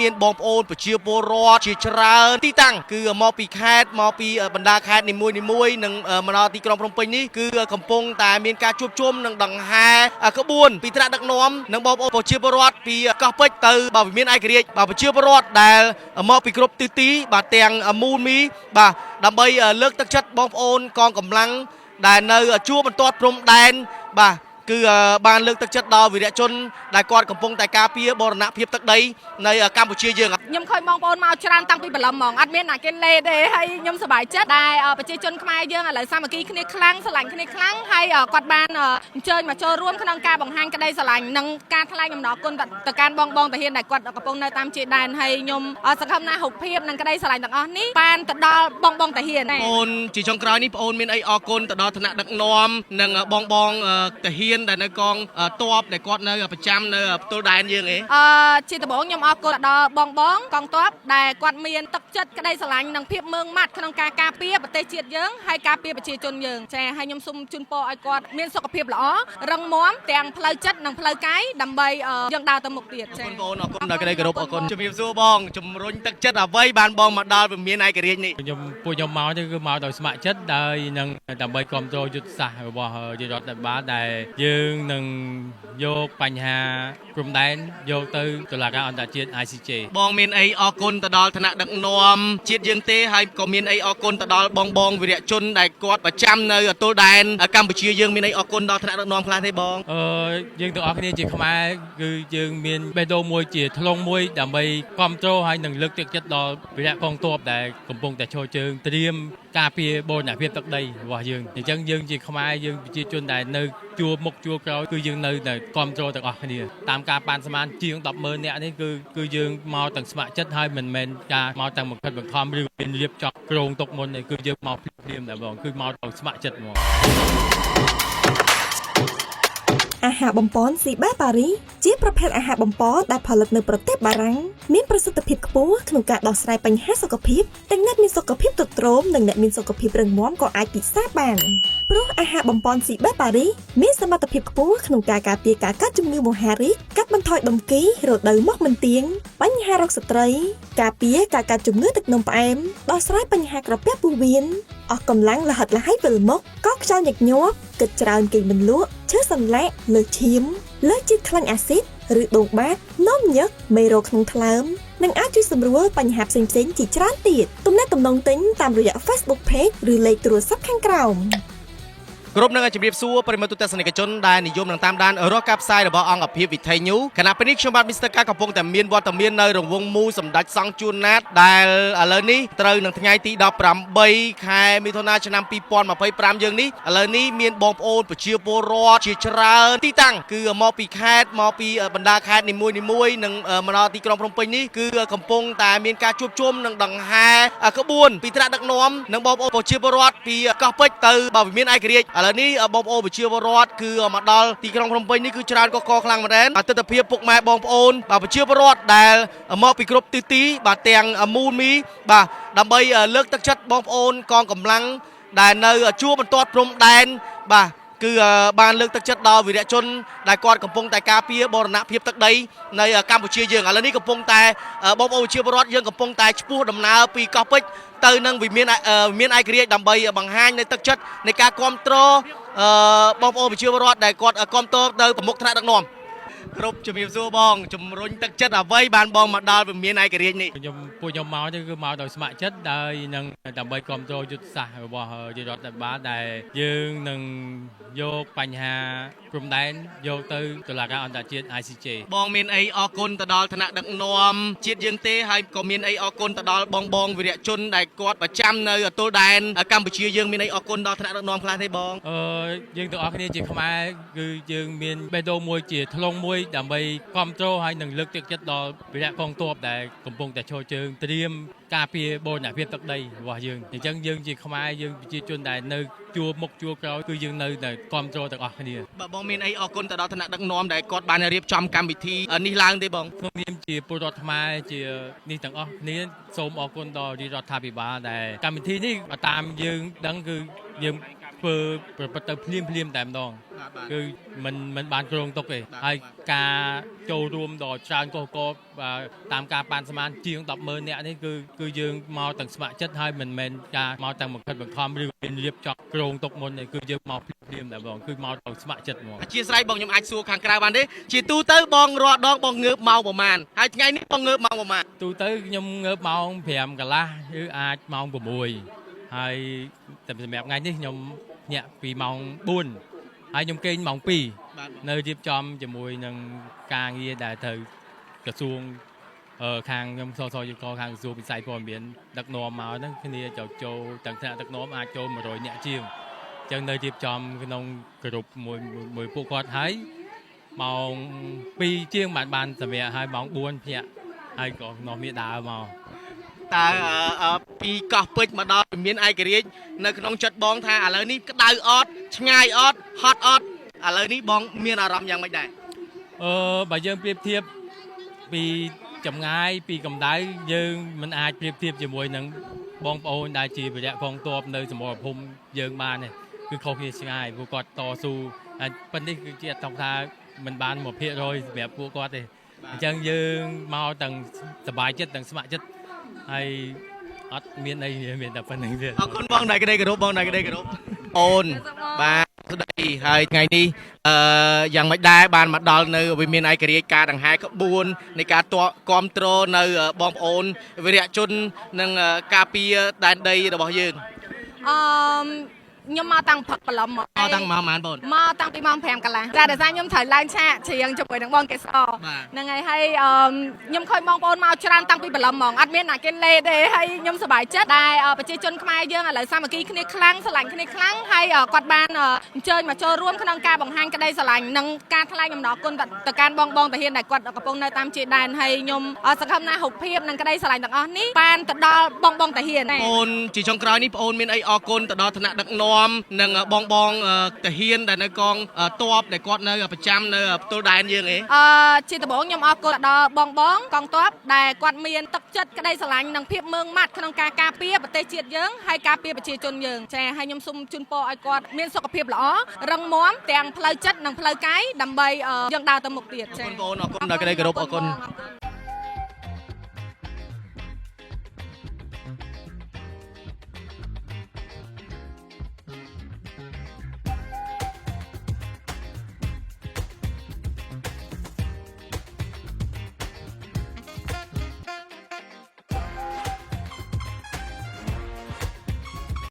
មានបងប្អូនប្រជាពលរដ្ឋជាច្រើនទីតាំងគឺមកពីខេត្តមកពីបណ្ដាខេត្តនីមួយៗនិងមកដល់ទីក្រុងភ្នំពេញនេះគឺកំពុងតែមានការជួបជុំនិងដង្ហែក្បួនពីថ្នាក់ដឹកនាំនិងបងប្អូនប្រជាពលរដ្ឋពីកោះពេជ្រទៅបាទវិមានឯករាជ្យបាទប្រជាពលរដ្ឋដែលមកពីគ្រប់ទិសទីបាទទាំងមូលមីបាទដើម្បីលើកទឹកចិត្តបងប្អូនកងកម្លាំងដែលនៅជួរបន្ទាត់ព្រំដែនបាទគឺបានលើកទឹកចិត្តដល់វីរៈជនដែលគាត់កំពុងតែការពារបរណភាពទឹកដីនៅកម្ពុជាយើងខ្ញុំឃើញបងប្អូនមកច្រើនតាំងពីបលឹមហ្មងអត់មានអ្នកគេលេទេហើយខ្ញុំសប្បាយចិត្តដែលប្រជាជនខ្មែរយើងឥឡូវសាមគ្គីគ្នាខ្លាំងស្រឡាញ់គ្នាខ្លាំងហើយគាត់បានអញ្ជើញមកចូលរួមក្នុងការបង្ហាញក្តីស្រឡាញ់និងការថ្លែងអំណរគុណទៅកាន់បងតាហ៊ានដែលគាត់កំពុងនៅតាមជាដែនហើយខ្ញុំសង្ឃឹមណាស់រូបភាពនិងក្តីស្រឡាញ់ទាំងអស់នេះបានទៅដល់បងតាហ៊ានបងអូនជាចុងក្រោយនេះបងអូនមានអីអរគុណទៅដល់ឋានៈដឹកនាំនិងបងតាហ៊ានដែលនៅកងតបដែលគាត់នៅប្រចាំនៅផ្ទល់ដែនយើងជាដំបូងខ្ញុំអរគុណដល់បងកងទ័ពដែលគាត់មានទឹកចិត្តក្តីស្រឡាញ់និងភាពម៉ឺងម៉ាត់ក្នុងការការពារប្រទេសជាតិយើងហើយការពារប្រជាជនយើងចាហើយខ្ញុំសូមជូនពរឲ្យគាត់មានសុខភាពល្អរឹងមាំទាំងផ្លូវចិត្តនិងផ្លូវកាយដើម្បីយើងដើរទៅមុខទៀតចាបងអូនអរគុណដល់ក្តីគោរពអរគុណជំរាបសួរបងជំរុញទឹកចិត្តអ្វីបានបងមកដល់វិមានឯករាជ្យនេះពួកខ្ញុំមកនេះគឺមកដោយស្ម័គ្រចិត្តដោយនឹងដើម្បីគ្រប់គ្រងយុទ្ធសាស្ត្ររបស់រាជរដ្ឋាភិបាលដែលយើងនឹងយកបញ្ហាព្រំដែនយកទៅតុលាការអន្តរជាតិ ICJ បងមានអីអរគុណទៅដល់ឋានៈដឹកនាំជាតិយើងទេហើយក៏មានអីអរគុណទៅដល់បងវីរៈជនដែលគាត់ប្រចាំនៅទល់ដែនកម្ពុជាយើងមានអីអរគុណដល់ឋានៈដឹកនាំខ្លះទេបងយើងទាំងអស់គ្នាជាខ្មែរគឺយើងមានបេះដូងមួយជាថ្លុងមួយដើម្បីគ្រប់គ្រងហើយនឹងលើកទឹកចិត្តដល់វីរៈកងទ័ពដែលកំពុងតែឈរជើងត្រៀមការពារបូរណភាពទឹកដីរបស់យើងអញ្ចឹងយើងជាខ្មែរយើងប្រជាជនដែលនៅជួរមុខជួរក្រោយគឺយើងនៅតែគ្រប់គ្រងទាំងអស់គ្នាតាមការប៉ាន់ស្មានជាង 100000 នាក់នេះគឺយើងមកទាំងស្ម័គ្រចិត្តហើយមិនមែនការមកទាំងបង្ខិតបង្ខំឬមានលៀបចោះក្រងទុកមុនទេគឺយើងមកភ្លាមតែបងគឺមកទាំងស្ម័គ្រចិត្តហ្មងអាហារបំពន់ស៊ីបែប៉ារីជាប្រភេទអាហារបំពន់ដែលផលិតនៅប្រទេសបារាំងមានប្រសិទ្ធភាពខ្ពស់ក្នុងការដោះស្រាយបញ្ហាសុខភាពទាំងអ្នកមានសុខភាពទ្រុឌទ្រោមនិងអ្នកមានសុខភាពរឹងមាំក៏អាចពិសាបានព្រោះអាហារបំពន់ស៊ីបែប៉ារីមានសមត្ថភាពខ្ពស់ក្នុងការការពារការកើតជំងឺមហារីកកាត់បន្ថយដុំគីរដូវមុខមិនទៀងបញ្ហារោគស្ត្រីការពារការកើតជំងឺទឹកនោមផ្អែមដោះស្រាយបញ្ហាក្រពះពោះវៀនអស់កម្លាំងលហិតលហៃវិលមុខកោសខ្យល់ញឹកញាប់គិតច្រើនគេងមិនលក់ឈឺសន្លាក់លើឈាមលើជាតិខ្លាញ់អាស៊ីតឬដួងបាតនោមញឹកមេរោគក្នុងថ្លើមនិងអាចជួយសម្រួលបញ្ហាផ្សេងៗជាច្រើនទៀតទំនាក់ទំនងទិញតាមរយៈ Facebook Page ឬលេខទូរស័ព្ទខាងក្រោមគ្រប់នឹងជម្រាបសួរប្រិមត្តទស្សនិកជនដែលនិយមនឹងតាមដានរកការផ្សាយរបស់អង្គភាពវិទ្យុគណៈពេលនេះខ្ញុំបាទមីស្ទ័រកាកំពុងតែមានវត្តមាននៅរង្វង់មូលសម្ដេចសង្ឃជួនណាតដែលឥឡូវនេះត្រូវនឹងថ្ងៃទី18ខែមិថុនាឆ្នាំ2025យើងនេះឥឡូវនេះមានបងប្អូនប្រជាពលរដ្ឋជាច្រើនទីតាំងគឺមកពីខេត្តមកពីបណ្ដាខេត្តនីមួយៗនិងមកដល់ទីក្រុងភ្នំពេញនេះគឺកំពុងតែមានការជួបជុំនិងដង្ហែក្បួនពីថ្នាក់ដឹកនាំនិងបងប្អូនប្រជាពលរដ្ឋពីកោះពេជ្រទៅវិមានឯករាជ្យឥឡូវនេះបងប្អូនប្រជាពលរដ្ឋគឺមកដល់ទីក្រុងភ្នំពេញនេះគឺច្រើនកកខ្លាំងមែនទែនទស្សនវិជ្ជាពុកម៉ែបងប្អូនប្រជាពលរដ្ឋដែលមកពីគ្រប់ទិសទីបាទទាំងមូលមីបាទដើម្បីលើកទឹកចិត្តបងប្អូនកងកម្លាំងដែលនៅជួរបន្ទាត់ព្រំដែនបាទគឺបានលើកទឹកចិត្តដល់វីរៈជនដែលគាត់កំពុងតែការពារបរណភាពទឹកដីនៅកម្ពុជាយើងឥឡូវនេះកំពុងតែបងប្អូនប្រជាពលរដ្ឋយើងកំពុងតែឆ្ពោះដំណើរពីកោះពេជ្រទៅនឹងវិមានឯករាជ្យដើម្បីបង្ហាញនៅទឹកចិត្តនៃការគ្រប់គ្រងបងប្អូនប្រជាពលរដ្ឋដែលគាត់គ្រប់គ្រងទៅប្រមុខថ្នាក់ដឹកនាំគ្រប់ជំរាបសួរបងជំរុញទឹកចិត្តអ្វីបានបងមកដល់វិមានឯករាជ្យនេះពួកខ្ញុំមកនេះគឺមកដោយស្ម័គ្រចិត្តដោយនឹងដើម្បីគ្រប់គ្រងយុទ្ធសាស្ត្ររបស់រាជរដ្ឋាភិបាលដែលយើងនឹងយកបញ្ហាព្រំដែនយកទៅតុលាការអន្តរជាតិ ICJ បងមានអីអរគុណទៅដល់ឋានៈដឹកនាំជាតិយើងទេហើយក៏មានអីអរគុណទៅដល់បងវីរៈជនដែលគាត់ប្រចាំនៅទល់ដែនកម្ពុជាយើងមានអីអរគុណដល់ឋានៈដឹកនាំខ្លះទេបងយើងទាំងអស់គ្នាជាខ្មែរគឺយើងមានបេះដូងមួយជាថ្លុងមួយដើម្បីគ្រប់គ្រងហើយនឹងលើកទឹកចិត្តដល់វីរៈកងទ័ពដែលកំពុងតែឈរជើងត្រៀមការពារបូរណភាពទឹកដីរបស់យើងអញ្ចឹងយើងជាខ្មែរយើងប្រជាជនដែលនៅជួរមុខជួរក្រោយគឺយើងនៅតែគ្រប់គ្រងទាំងអស់គ្នាបាទបងមានអីអរគុណទៅដល់ឋានៈដឹកនាំដែលគាត់បានរៀបចំកម្មវិធីនេះឡើងទេបងក្នុងនាមជាពលរដ្ឋខ្មែរជានេះទាំងអស់គ្នាសូមអរគុណដល់រាជរដ្ឋាភិបាលដែលកម្មវិធីនេះតាមយើងដឹងគឺយើង ធ្វើប្រព្រឹត្តទៅភ្លាមតែម្ដងគឺมันបានគ្រងទុកទេហើយការចូលរួមដល់ច្រើនកុះកបតាមការប៉ាន់ស្មានជាង 100000 នាក់នេះគឺយើងមកទាំងស្ម័គ្រចិត្តហើយមិនមែនការមកទាំងបង្ខិតបង្ខំឬមានរៀបចំគ្រងទុកមុនទេគឺយើងមកភ្លាមតែម្ដងគឺមកទាំងស្ម័គ្រចិត្តហ្មងអធិស្ឋានបងខ្ញុំអាចសួរខាងក្រៅបានទេជាទូទៅបងរាល់ដងបងងើបម៉ោងប្រហែលហើយថ្ងៃនេះបងងើបម៉ោងប្រហែលទូទៅខ្ញុំងើបម៉ោង 5 កន្លះឬអាចម៉ោង 6ហើយតែសម្រាប់ថ្ងៃនេះខ្ញុំញាក់ពីម៉ោង 4ហើយខ្ញុំគេងម៉ោង 2នៅរៀបចំជាមួយនឹងការងារដែលត្រូវក្រសួងខាងខ្ញុំសសយុកខាងក្រសួងវិស័យព័ត៌មានដឹកនាំមកហ្នឹងគ្នាចូលទាំងថ្នាក់ដឹកនាំអាចចូល100នាក់ជាងអញ្ចឹងនៅរៀបចំក្នុងក្រុមមួយពួកគាត់ហើយម៉ោង 2 ជាងបានសម្រាប់ហើយម៉ោង 4 ភ្ញាក់ហើយក៏នោះមានដើរមកតើពីកោះពេជ្រមកដល់មានឯករាជ្យនៅក្នុងចិត្តបងថាឥឡូវនេះក្តៅអត់ឆ្ងាយអត់ហត់អត់ឥឡូវនេះបងមានអារម្មណ៍យ៉ាងម៉េចដែរបើយើងប្រៀបធៀបពីចម្ងាយពីកម្ដៅយើងមិនអាចប្រៀបធៀបជាមួយនឹងបងប្អូនដែលជាវីរៈកងទ័ពនៅសមរភូមិយើងបានទេគឺខុសគ្នាឆ្ងាយពួកគាត់តស៊ូហើយប៉ុន្តែគឺជាអត្តថាមិនបាន 1% សម្រាប់ពួកគាត់ទេអញ្ចឹងយើងមកទាំងសប្បាយចិត្តទាំងស្ម័គ្រចិត្តហើយអត់មានអីមានតែប៉ុណ្្នឹងទៀតអរគុណបងដែលក្តីគោរពបងដែលក្តីគោរពអូនបាទស្ដីហើយថ្ងៃនេះយ៉ាងម៉េចដែរបានមកដល់នៅវិមានឯករាជ្យការដង្ហែក្បួននៃការគាំទ្រនៅបងប្អូនវីរៈជននិងការពារដែនដីរបស់យើងខ្ញុំមកតាំងព្រឹកព្រលឹមមកតាំងម៉ោងប៉ុន្មានបងមកតាំងពីម៉ោង 5 កន្លះតែដោយសារខ្ញុំត្រូវឡើងឆាកច្រៀងជាមួយនឹងបងកេសរហ្នឹងហើយខ្ញុំឃើញបងប្អូនមកច្រើនតាំងពីព្រលឹមហ្មងអត់មានអ្នកគេលេទេហើយខ្ញុំសប្បាយចិត្តដែលប្រជាជនខ្មែរយើងឥឡូវសាមគ្គីគ្នាខ្លាំងស្រឡាញ់គ្នាខ្លាំងហើយគាត់បានអញ្ជើញមកចូលរួមក្នុងការបង្ហាញក្តីស្រឡាញ់និងការថ្លែងអំណរគុណទៅកាន់បងតាហ៊ានដែលគាត់កំពុងនៅតាមជាដែនហើយខ្ញុំសង្ឃឹមណាស់រូបភាពនិងក្តីស្រឡាញ់ទាំងអស់នេះបានទៅដល់បងតាហ៊ានបងអូនជាចុងក្រោយនេះបងអូនមានអីអរគុណទៅដល់ឋានៈដឹកនាំនិងបងតាហ៊ានដែលនៅកងទ័ពដែលគាត់នៅប្រចាំនៅផ្ទល់ដែនយើងជាដំបូងខ្ញុំអរគុណដល់បងកងទ័ពដែលគាត់មានទឹកចិត្តក្តីស្រឡាញ់និងភាពម៉ឺងម៉ាត់ក្នុងការការពារប្រទេសជាតិយើងហើយការពារប្រជាជនយើងចា៎ហើយខ្ញុំសូមជូនពរឲ្យគាត់មានសុខភាពល្អរឹងមាំទាំងផ្លូវចិត្តនិងផ្លូវកាយដើម្បីយើងដើរទៅមុខទៀតចា៎អរគុណបងអូនអរគុណដល់ក្តីគោរពអរគុណ